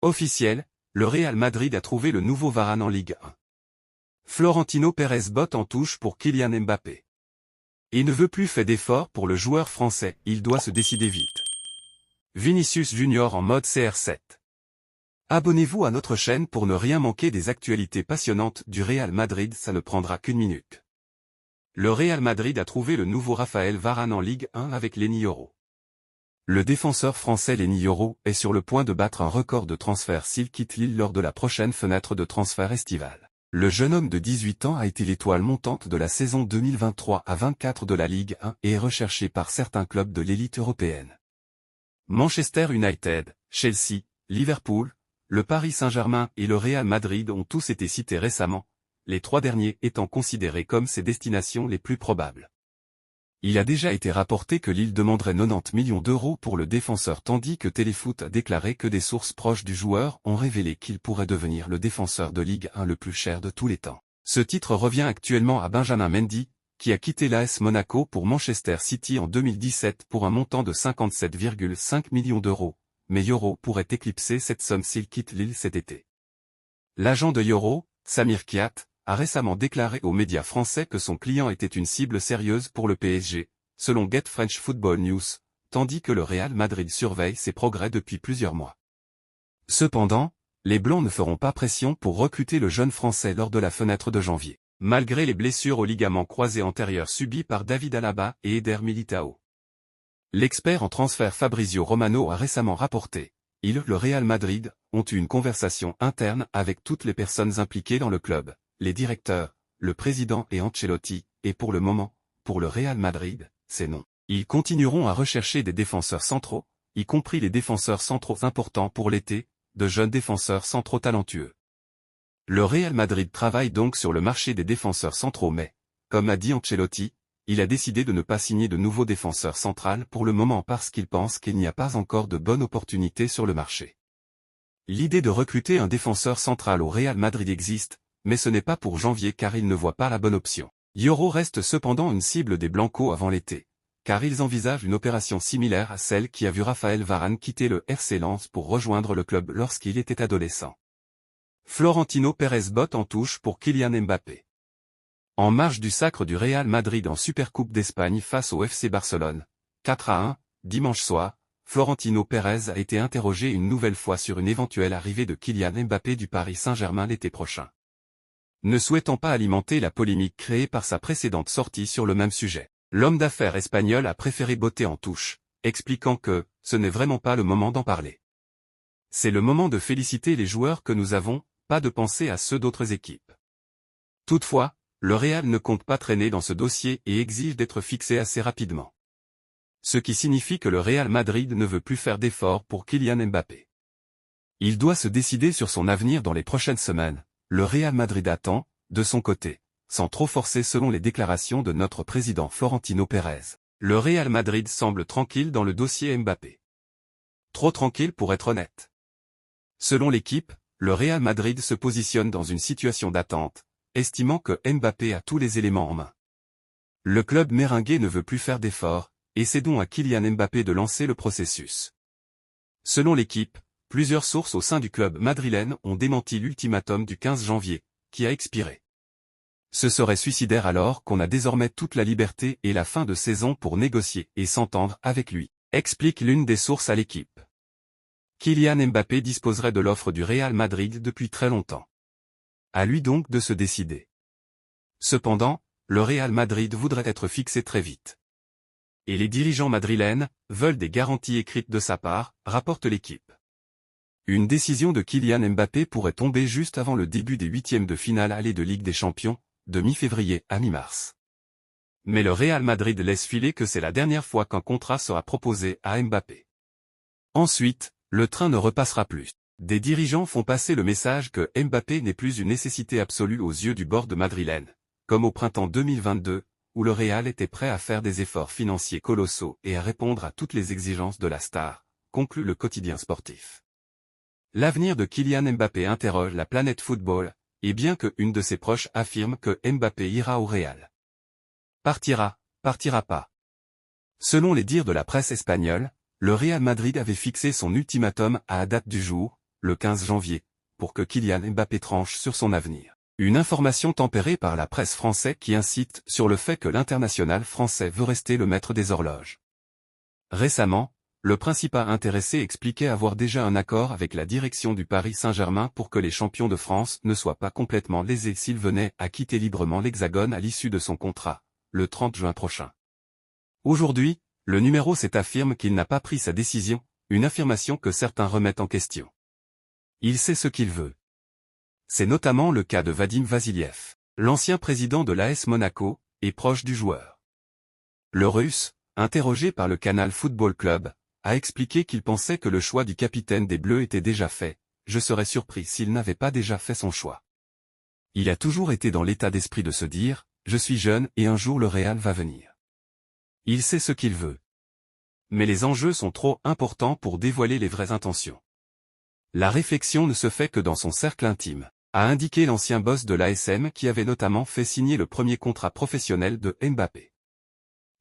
Officiel, le Real Madrid a trouvé le nouveau Varane en Ligue 1. Florentino Pérez botte en touche pour Kylian Mbappé. Il ne veut plus faire d'efforts pour le joueur français, il doit se décider vite. Vinicius Junior en mode CR7. Abonnez-vous à notre chaîne pour ne rien manquer des actualités passionnantes du Real Madrid, ça ne prendra qu'une minute. Le Real Madrid a trouvé le nouveau Raphaël Varane en Ligue 1 avec Lenny Yoro. Le défenseur français Lenny Yoro est sur le point de battre un record de transfert s'il quitte Lille lors de la prochaine fenêtre de transfert estivale. Le jeune homme de 18 ans a été l'étoile montante de la saison 2023 à 24 de la Ligue 1 et est recherché par certains clubs de l'élite européenne. Manchester United, Chelsea, Liverpool, le Paris Saint-Germain et le Real Madrid ont tous été cités récemment, les trois derniers étant considérés comme ses destinations les plus probables. Il a déjà été rapporté que Lille demanderait 90 millions d'euros pour le défenseur tandis que Téléfoot a déclaré que des sources proches du joueur ont révélé qu'il pourrait devenir le défenseur de Ligue 1 le plus cher de tous les temps. Ce titre revient actuellement à Benjamin Mendy, qui a quitté l'AS Monaco pour Manchester City en 2017 pour un montant de 57,5 millions d'euros, mais Yoro pourrait éclipser cette somme s'il quitte Lille cet été. L'agent de Yoro, Samir Kiat, a récemment déclaré aux médias français que son client était une cible sérieuse pour le PSG, selon Get French Football News, tandis que le Real Madrid surveille ses progrès depuis plusieurs mois. Cependant, les Blancs ne feront pas pression pour recruter le jeune Français lors de la fenêtre de janvier, malgré les blessures aux ligaments croisés antérieurs subies par David Alaba et Eder Militao. L'expert en transfert Fabrizio Romano a récemment rapporté, le Real Madrid, ont eu une conversation interne avec toutes les personnes impliquées dans le club, les directeurs, le président et Ancelotti, et pour le moment, pour le Real Madrid, c'est non. Ils continueront à rechercher des défenseurs centraux, y compris les défenseurs centraux importants pour l'été, de jeunes défenseurs centraux talentueux. Le Real Madrid travaille donc sur le marché des défenseurs centraux mais, comme a dit Ancelotti, il a décidé de ne pas signer de nouveaux défenseurs centraux pour le moment parce qu'il pense qu'il n'y a pas encore de bonnes opportunités sur le marché. L'idée de recruter un défenseur central au Real Madrid existe, mais ce n'est pas pour janvier car il ne voit pas la bonne option. Yoro reste cependant une cible des Blancos avant l'été, car ils envisagent une opération similaire à celle qui a vu Raphaël Varane quitter le RC Lens pour rejoindre le club lorsqu'il était adolescent. Florentino Pérez botte en touche pour Kylian Mbappé. En marge du sacre du Real Madrid en Supercoupe d'Espagne face au FC Barcelone, 4-1, dimanche soir, Florentino Pérez a été interrogé une nouvelle fois sur une éventuelle arrivée de Kylian Mbappé du Paris Saint-Germain l'été prochain. Ne souhaitant pas alimenter la polémique créée par sa précédente sortie sur le même sujet, l'homme d'affaires espagnol a préféré botter en touche, expliquant que ce n'est vraiment pas le moment d'en parler. C'est le moment de féliciter les joueurs que nous avons, pas de penser à ceux d'autres équipes. Toutefois, le Real ne compte pas traîner dans ce dossier et exige d'être fixé assez rapidement. Ce qui signifie que le Real Madrid ne veut plus faire d'efforts pour Kylian Mbappé. Il doit se décider sur son avenir dans les prochaines semaines. Le Real Madrid attend, de son côté, sans trop forcer selon les déclarations de notre président Florentino Pérez. Le Real Madrid semble tranquille dans le dossier Mbappé. Trop tranquille pour être honnête. Selon l'équipe, le Real Madrid se positionne dans une situation d'attente, estimant que Mbappé a tous les éléments en main. Le club merengue ne veut plus faire d'efforts, et c'est donc à Kylian Mbappé de lancer le processus. Selon l'équipe, plusieurs sources au sein du club madrilène ont démenti l'ultimatum du 15 janvier, qui a expiré. Ce serait suicidaire alors qu'on a désormais toute la liberté et la fin de saison pour négocier et s'entendre avec lui, explique l'une des sources à l'équipe. Kylian Mbappé disposerait de l'offre du Real Madrid depuis très longtemps. À lui donc de se décider. Cependant, le Real Madrid voudrait être fixé très vite. Et les dirigeants madrilènes veulent des garanties écrites de sa part, rapporte l'équipe. Une décision de Kylian Mbappé pourrait tomber juste avant le début des huitièmes de finale aller de Ligue des Champions, de mi-février à mi-mars. Mais le Real Madrid laisse filer que c'est la dernière fois qu'un contrat sera proposé à Mbappé. Ensuite, le train ne repassera plus. Des dirigeants font passer le message que Mbappé n'est plus une nécessité absolue aux yeux du board madrilène, comme au printemps 2022, où le Real était prêt à faire des efforts financiers colossaux et à répondre à toutes les exigences de la star, conclut le quotidien sportif. L'avenir de Kylian Mbappé interroge la planète football, et bien que une de ses proches affirme que Mbappé ira au Real. Partira pas. Selon les dires de la presse espagnole, le Real Madrid avait fixé son ultimatum à la date du jour, le 15 janvier, pour que Kylian Mbappé tranche sur son avenir. Une information tempérée par la presse française qui incite sur le fait que l'international français veut rester le maître des horloges. Récemment, le principal intéressé expliquait avoir déjà un accord avec la direction du Paris Saint-Germain pour que les champions de France ne soient pas complètement lésés s'ils venaient à quitter librement l'Hexagone à l'issue de son contrat, le 30 juin prochain. Aujourd'hui, le numéro 7 affirme qu'il n'a pas pris sa décision, une affirmation que certains remettent en question. Il sait ce qu'il veut. C'est notamment le cas de Vadim Vasiliev, l'ancien président de l'AS Monaco, et proche du joueur. Le Russe, interrogé par le Canal Football Club, a expliqué qu'il pensait que le choix du capitaine des Bleus était déjà fait. Je serais surpris s'il n'avait pas déjà fait son choix. Il a toujours été dans l'état d'esprit de se dire, je suis jeune et un jour le Real va venir. Il sait ce qu'il veut. Mais les enjeux sont trop importants pour dévoiler les vraies intentions. La réflexion ne se fait que dans son cercle intime, a indiqué l'ancien boss de l'ASM qui avait notamment fait signer le premier contrat professionnel de Mbappé.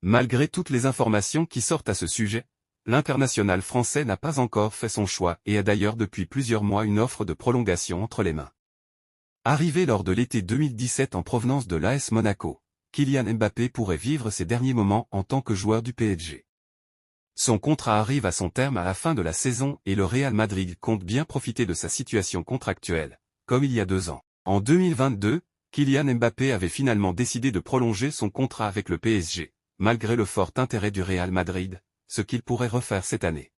Malgré toutes les informations qui sortent à ce sujet, l'international français n'a pas encore fait son choix et a d'ailleurs depuis plusieurs mois une offre de prolongation entre les mains. Arrivé lors de l'été 2017 en provenance de l'AS Monaco, Kylian Mbappé pourrait vivre ses derniers moments en tant que joueur du PSG. Son contrat arrive à son terme à la fin de la saison et le Real Madrid compte bien profiter de sa situation contractuelle, comme il y a 2 ans. En 2022, Kylian Mbappé avait finalement décidé de prolonger son contrat avec le PSG, malgré le fort intérêt du Real Madrid, ce qu'il pourrait refaire cette année.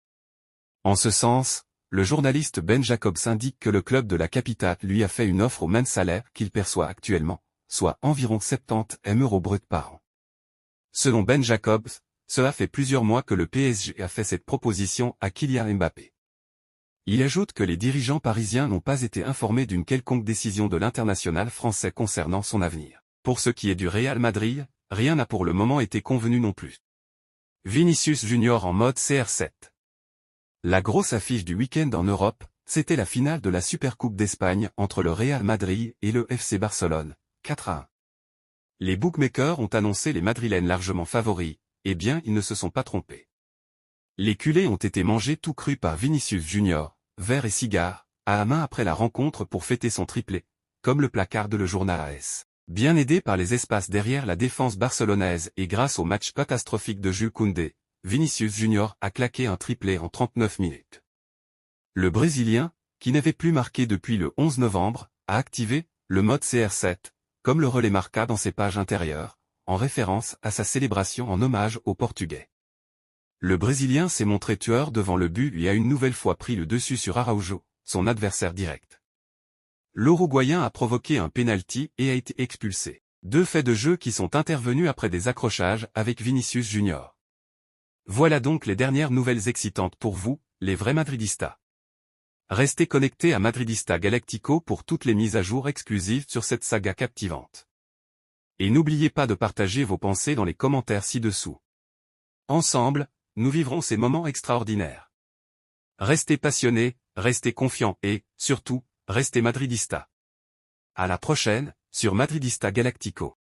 En ce sens, le journaliste Ben Jacobs indique que le club de la capitale lui a fait une offre au même salaire qu'il perçoit actuellement, soit environ 70 000 € bruts par an. Selon Ben Jacobs, cela fait plusieurs mois que le PSG a fait cette proposition à Kylian Mbappé. Il ajoute que les dirigeants parisiens n'ont pas été informés d'une quelconque décision de l'international français concernant son avenir. Pour ce qui est du Real Madrid, rien n'a pour le moment été convenu non plus. Vinicius Junior en mode CR7. La grosse affiche du week-end en Europe, c'était la finale de la Supercoupe d'Espagne entre le Real Madrid et le FC Barcelone, 4-1. Les bookmakers ont annoncé les Madrilènes largement favoris, eh bien ils ne se sont pas trompés. Les culés ont été mangés tout crus par Vinicius Junior, verre et cigare, à la main après la rencontre pour fêter son triplé, comme le placarde le journal AS. Bien aidé par les espaces derrière la défense barcelonaise et grâce au match catastrophique de Jules Koundé, Vinicius Junior a claqué un triplé en 39 minutes. Le Brésilien, qui n'avait plus marqué depuis le 11 novembre, a activé le mode CR7, comme le relais marqua dans ses pages intérieures, en référence à sa célébration en hommage au Portugais. Le Brésilien s'est montré tueur devant le but et a une nouvelle fois pris le dessus sur Araujo, son adversaire direct. L'Uruguayen a provoqué un pénalty et a été expulsé. 2 faits de jeu qui sont intervenus après des accrochages avec Vinicius Junior. Voilà donc les dernières nouvelles excitantes pour vous, les vrais madridistas. Restez connectés à Madridista Galactico pour toutes les mises à jour exclusives sur cette saga captivante. Et n'oubliez pas de partager vos pensées dans les commentaires ci-dessous. Ensemble, nous vivrons ces moments extraordinaires. Restez passionnés, restez confiants et, surtout, restez madridistas. À la prochaine, sur Madridista Galactico.